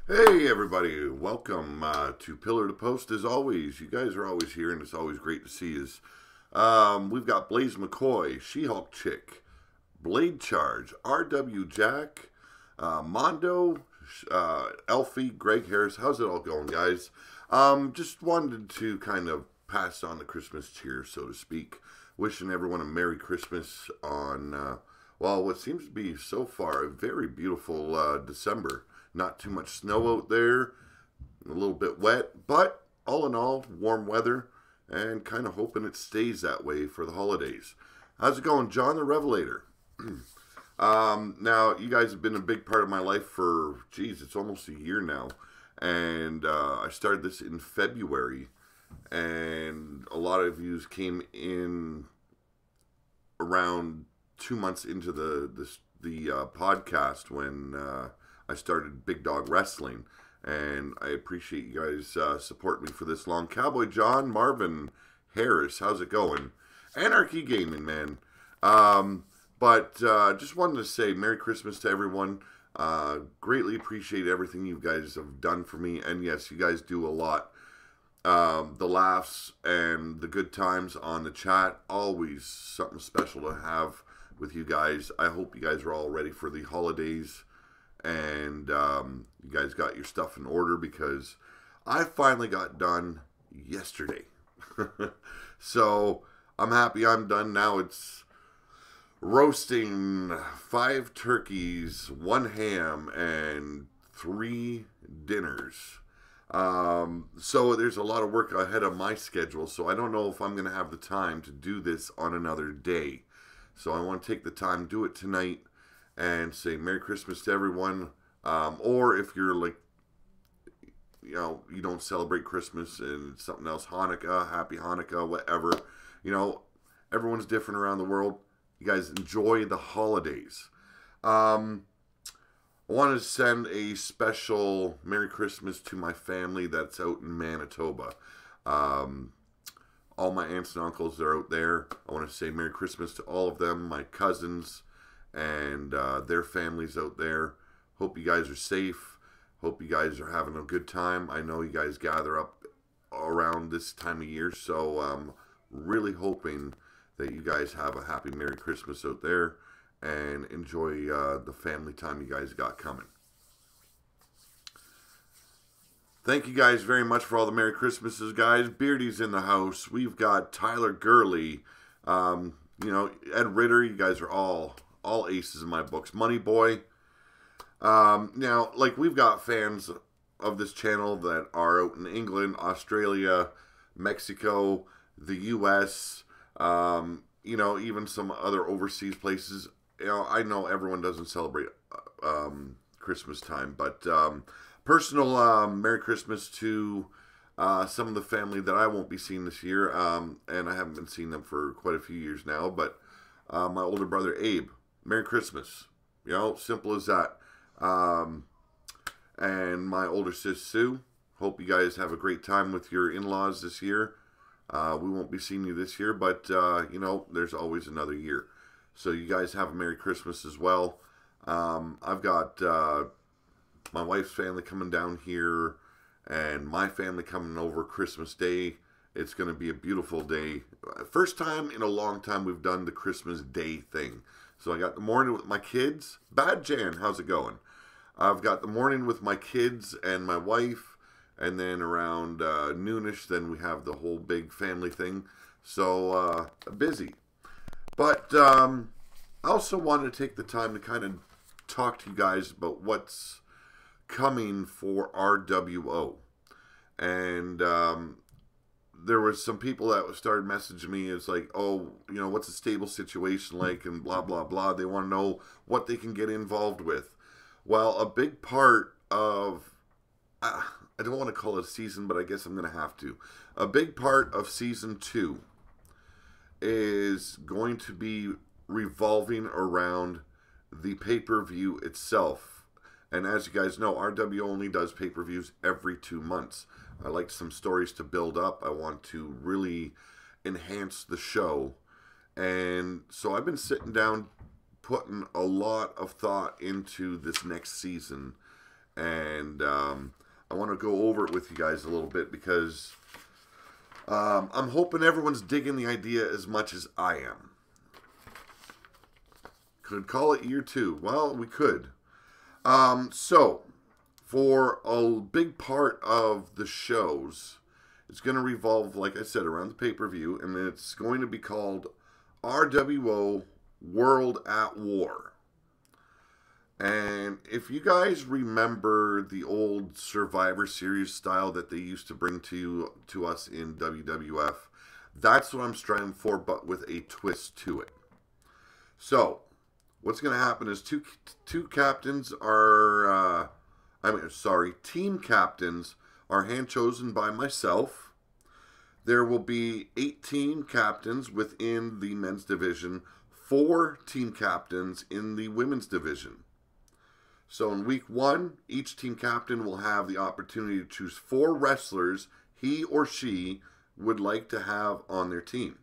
Hey everybody, welcome to Pillar to Post as always. You guys are always here and it's always great to see us. We've got Blaze McCoy, She-Hulk Chick, Blade Charge, RW Jack, Mondo, Elfie, Greg Harris. How's it all going, guys? Just wanted to kind of pass on the Christmas cheer, so to speak. Wishing everyone a Merry Christmas on, what seems to be so far a very beautiful December. Not too much snow out there, a little bit wet, but all in all, warm weather, and kind of hoping it stays that way for the holidays. How's it going, John the Revelator? Now, you guys have been a big part of my life for, it's almost a year now. And I started this in February, and a lot of you came in around 2 months into the podcast when I started Big Dog Wrestling, and I appreciate you guys supporting me for this long. Cowboy John, Marvin Harris, how's it going? Anarchy Gaming, man. But just wanted to say Merry Christmas to everyone. Greatly appreciate everything you guys have done for me, and yes, you guys do a lot. The laughs and the good times on the chat, always something special to have with you guys. I hope you guys are all ready for the holidays. And you guys got your stuff in order because I finally got done yesterday. So I'm happy I'm done now. It's roasting 5 turkeys, 1 ham, and 3 dinners. So there's a lot of work ahead of my schedule. So I don't know if I'm going to have the time to do this on another day. So I want to take the time, do it tonight, and say Merry Christmas to everyone. Or if you're like, you don't celebrate Christmas and it's something else, Hanukkah, Happy Hanukkah, whatever. Everyone's different around the world. You guys enjoy the holidays. I want to send a special Merry Christmas to my family that's out in Manitoba. All my aunts and uncles are out there. I want to say Merry Christmas to all of them, my cousins, and their families out there. Hope you guys are safe. Hope you guys are having a good time. I know you guys gather up around this time of year, so I'm really hoping that you guys have a happy Merry Christmas out there and enjoy the family time you guys got coming. Thank you guys very much for all the Merry Christmases, guys. Beardy's in the house. We've got Tyler Gurley, Ed Ritter. You guys are all aces in my books. Money Boy. Now, we've got fans of this channel that are out in England, Australia, Mexico, the U.S., even some other overseas places. I know everyone doesn't celebrate Christmas time, but personal Merry Christmas to some of the family that I won't be seeing this year, and I haven't been seeing them for quite a few years now, but my older brother Abe, Merry Christmas. Simple as that. And my older sis Sue, hope you guys have a great time with your in-laws this year. We won't be seeing you this year, but there's always another year. So you guys have a Merry Christmas as well. I've got my wife's family coming down here and my family coming over Christmas Day. It's going to be a beautiful day. First time in a long time we've done the Christmas Day thing. So I got the morning with my kids. Bad Jan, how's it going? I've got the morning with my kids and my wife. And then around noonish, then we have the whole big family thing. So busy. But I also wanted to take the time to kind of talk to you guys about what's coming for RWO. And there was some people that started messaging me. It's like, what's the stable situation like and blah, blah, blah. They want to know what they can get involved with. Well, a big part of, I don't want to call it a season, but I guess I'm going to have to. A big part of Season 2 is going to be revolving around the pay-per-view itself. And as you guys know, RW only does pay-per-views every 2 months. I like some stories to build up. I want to really enhance the show. And so I've been sitting down, putting a lot of thought into this next season. And I want to go over it with you guys a little bit because I'm hoping everyone's digging the idea as much as I am. Could call it year 2. Well, we could. So, for a big part of the shows, it's going to revolve, like I said, around the pay-per-view, and it's going to be called RWO World at War. And if you guys remember the old Survivor Series style that they used to bring to us in WWF, that's what I'm striving for, but with a twist to it. So, what's going to happen is two captains are, team captains are hand-chosen by myself. There will be 18 captains within the men's division, 4 team captains in the women's division. So in week 1, each team captain will have the opportunity to choose 4 wrestlers he or she would like to have on their team.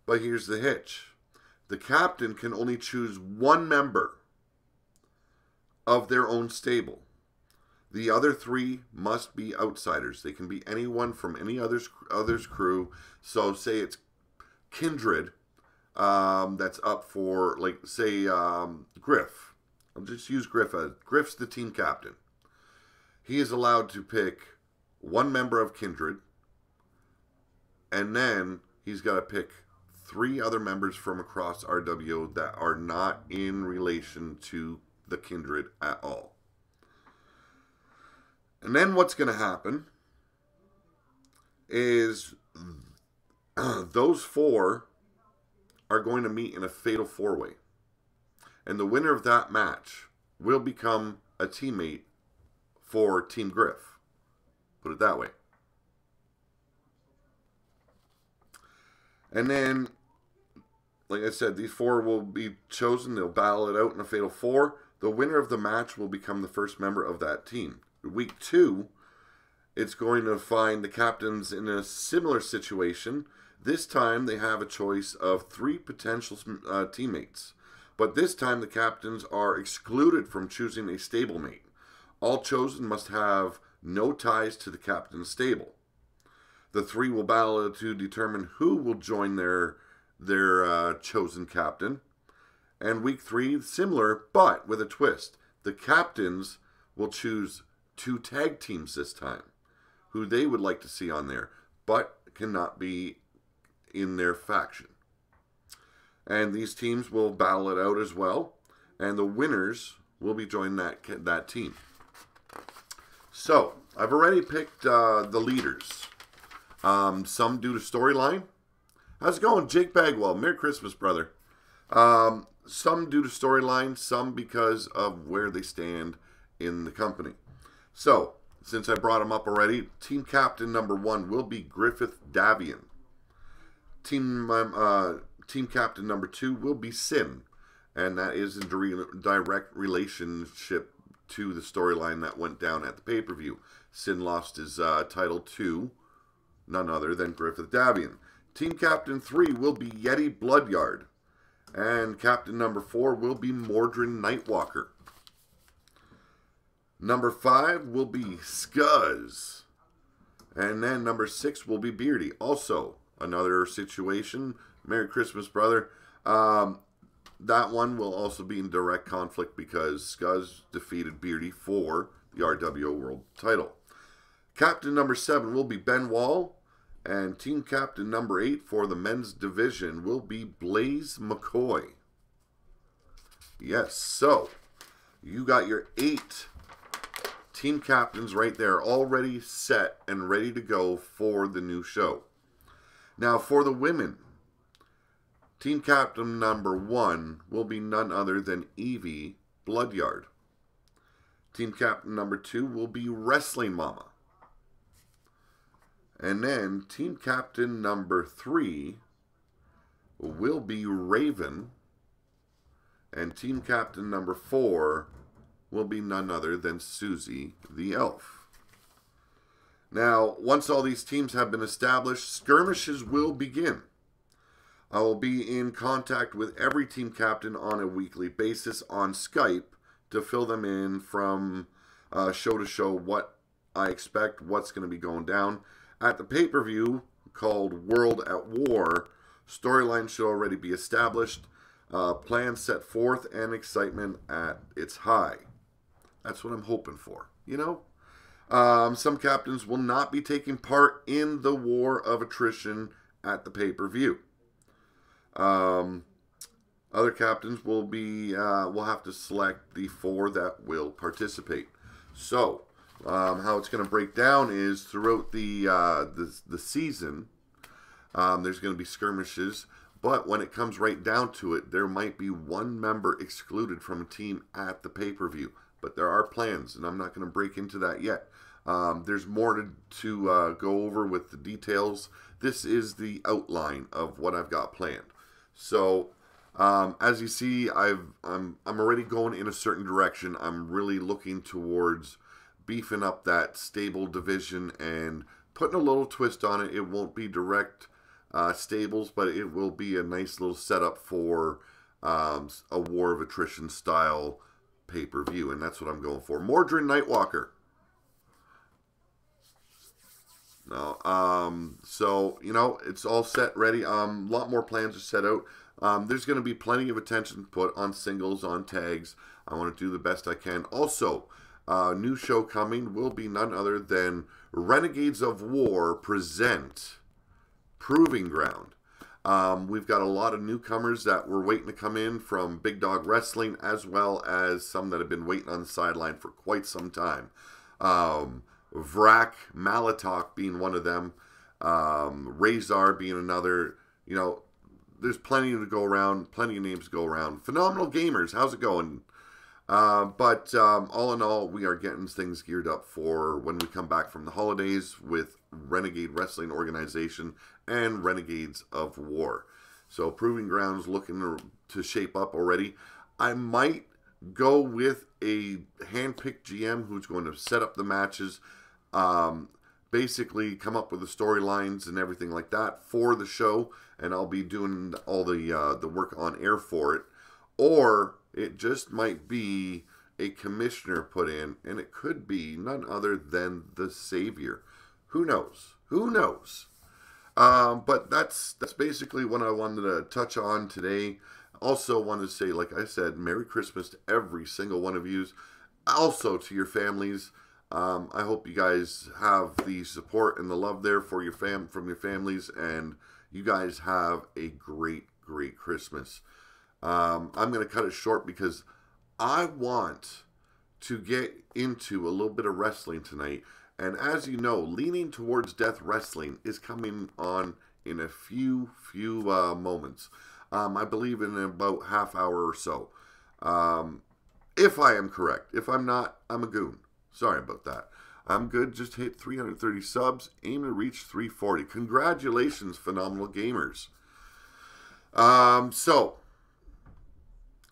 But here's the hitch. The captain can only choose 1 member of their own stable. The other 3 must be outsiders. They can be anyone from any other's crew. So say it's Kindred that's up for, like, say, Griff. I'll just use Griff as Griff's the team captain. He is allowed to pick 1 member of Kindred, and then he's got to pick 3 other members from across RWO that are not in relation to the Kindred at all. And then what's going to happen is those 4 are going to meet in a fatal 4-way. And the winner of that match will become a teammate for Team Griff. Put it that way. And then, like I said, these 4 will be chosen. They'll battle it out in a fatal 4. The winner of the match will become the first member of that team. Week 2, it's going to find the captains in a similar situation. This time, they have a choice of 3 potential teammates. But this time, the captains are excluded from choosing a stablemate. All chosen must have no ties to the captain's stable. The 3 will battle to determine who will join their chosen captain. And week 3, similar, but with a twist. The captains will choose 2 tag teams this time, who they would like to see on there, but cannot be in their faction. And these teams will battle it out as well, and the winners will be joining that team. So, I've already picked the leaders. Some due to storyline. How's it going, Jake Bagwell? Merry Christmas, brother. Some due to storyline, some because of where they stand in the company. So, since I brought him up already, team captain number 1 will be Griffith Davion. Team captain number 2 will be Sin, and that is in direct relationship to the storyline that went down at the pay-per-view. Sin lost his title to none other than Griffith Davion. Team captain 3 will be Yeti Bloodyard, and captain number 4 will be Mordrin Nightwalker. Number 5 will be Scuzz, and then number 6 will be Beardy. Also, another situation. Merry Christmas, brother. That one will also be in direct conflict because Scuzz defeated Beardy for the RWO World title. Captain number 7 will be Ben Wall, and team captain number 8 for the men's division will be Blaze McCoy. Yes, so you got your 8 team captains right there, already set and ready to go for the new show. Now, for the women, team captain number 1 will be none other than Evie Bloodyard. Team captain number 2 will be Wrestling Mama. And then team captain number 3 will be Raven. And team captain number 4 will be none other than Susie the Elf. Now, once all these teams have been established, skirmishes will begin. I will be in contact with every team captain on a weekly basis on Skype to fill them in from show to show what I expect, what's going to be going down. At the pay-per-view called World at War, storyline should already be established, plans set forth, and excitement at its high. That's what I'm hoping for, you know? Some captains will not be taking part in the war of attrition at the pay-per-view. Other captains will have to select the 4 that will participate. So, how it's going to break down is throughout the season, there's going to be skirmishes, but when it comes right down to it, there might be one member excluded from a team at the pay-per-view. But there are plans, and I'm not going to break into that yet. There's more to go over with the details. This is the outline of what I've got planned. So, as you see, I'm already going in a certain direction. I'm really looking towards beefing up that stable division and putting a little twist on it. It won't be direct stables, but it will be a nice little setup for a War of Attrition style pay-per-view, and that's what I'm going for. Mordred Nightwalker. No, so, you know, it's all set, ready. A lot more plans are set out. There's going to be plenty of attention put on singles, on tags. I want to do the best I can. Also, new show coming will be none other than Renegades of War present Proving Ground. We've got a lot of newcomers that were waiting to come in from Big Dog Wrestling, as well as some that have been waiting on the sideline for quite some time. Vrak Malatok being one of them, Razor being another. You know, there's plenty to go around, plenty of names to go around. Phenomenal Gamers, how's it going? But all in all, we are getting things geared up for when we come back from the holidays with Renegade Wrestling Organization and Renegades of War. So Proving Grounds looking to shape up already. I might go with a hand-picked GM who's going to set up the matches, basically come up with the storylines and everything like that for the show, and I'll be doing all the work on air for it. Or it just might be a commissioner put in, and it could be none other than the Savior. Who knows? Who knows? But that's basically what I wanted to touch on today. Also wanted to say, like I said, Merry Christmas to every single one of you. Also to your families. I hope you guys have the support and the love there for your from your families, and you guys have a great, great Christmas. I'm going to cut it short because I want to get into a little bit of wrestling tonight. And as you know, Leaning Towards Death Wrestling is coming on in a few moments. I believe in about half hour or so. If I am correct. If I'm not, I'm a goon. Sorry about that. I'm good. Just hit 330 subs. Aim to reach 340. Congratulations, Phenomenal Gamers. So,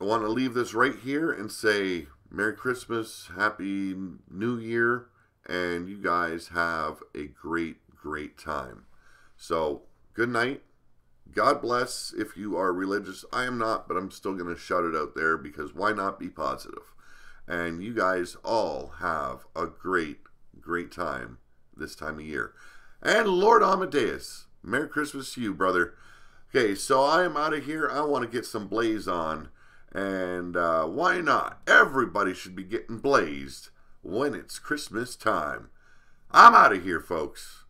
I want to leave this right here and say Merry Christmas, Happy New Year, and you guys have a great, great time. So, good night. God bless if you are religious. I am not, but I'm still going to shout it out there because why not be positive? And you guys all have a great, great time this time of year. And Lord Amadeus, Merry Christmas to you, brother. Okay, so I am out of here. I want to get some blaze on. And why not? Everybody should be getting blazed when it's Christmas time. I'm out of here, folks.